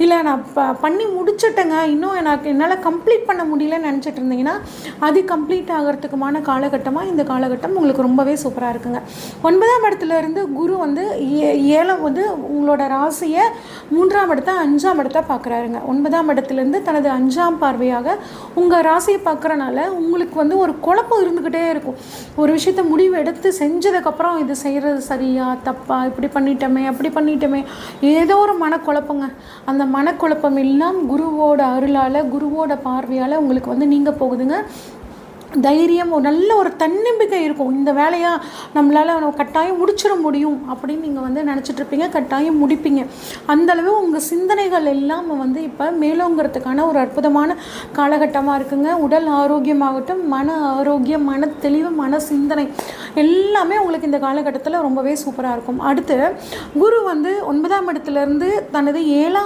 இல்லை நான் பண்ணி முடிச்சிட்டேங்க, இன்னும் என்னால் கம்ப்ளீட் பண்ண முடியலன்னு நினச்சிட்டு இருந்தீங்கன்னா அது கம்ப்ளீட் ஆகிறதுக்குமான காலகட்டமாக இந்த காலகட்டம் உங்களுக்கு ரொம்பவே சூப்பராக இருக்குங்க. 9ஆம் இடத்துலேருந்து குரு வந்து 7 வந்து உங்களோட ராசியை 3ஆம் இடத்த 5ஆம் இடத்த பார்க்குறாருங்க. 9ஆம் இடத்துலேருந்து தனது 5ஆம் பார்வையாக உங்கள் ராசியை பார்க்குறனால உங்களுக்கு வந்து ஒரு குழப்பம் இருந்துக்கிட்டே இருக்கும். ஒரு விஷயத்தை முடிவு எடுத்து செஞ்சதுக்கப்புறம் இது செய்கிறது சரியா தப்பா, இப்படி பண்ணிட்டோமே அப்படி பண்ணிட்டோமே, ஏதோ ஒரு மனக்குழப்பங்க. அந்த மனக்குழப்பம் எல்லாம் குருவோட அருளால் குருவோட பார்வையால் உங்களுக்கு வந்து நீங்க போகுதுங்க. தைரியம், ஒரு நல்ல ஒரு தன்னம்பிக்கை இருக்கும். இந்த வேலையை நம்மளால் கட்டாயம் முடிச்சிட முடியும் அப்படின்னு நீங்கள் வந்து நினச்சிட்ருப்பீங்க, கட்டாயம் முடிப்பீங்க. அந்தளவு உங்கள் சிந்தனைகள் எல்லாம் வந்து இப்போ மேலோங்கிறதுக்கான ஒரு அற்புதமான காலகட்டமாக இருக்குங்க. உடல் ஆரோக்கியமாகட்டும், மன ஆரோக்கியம், மன தெளிவு, மன சிந்தனை எல்லாமே உங்களுக்கு இந்த காலகட்டத்தில் ரொம்பவே சூப்பராக இருக்கும். அடுத்து குரு வந்து 9ஆம் இடத்துலேருந்து தனது 7ஆம்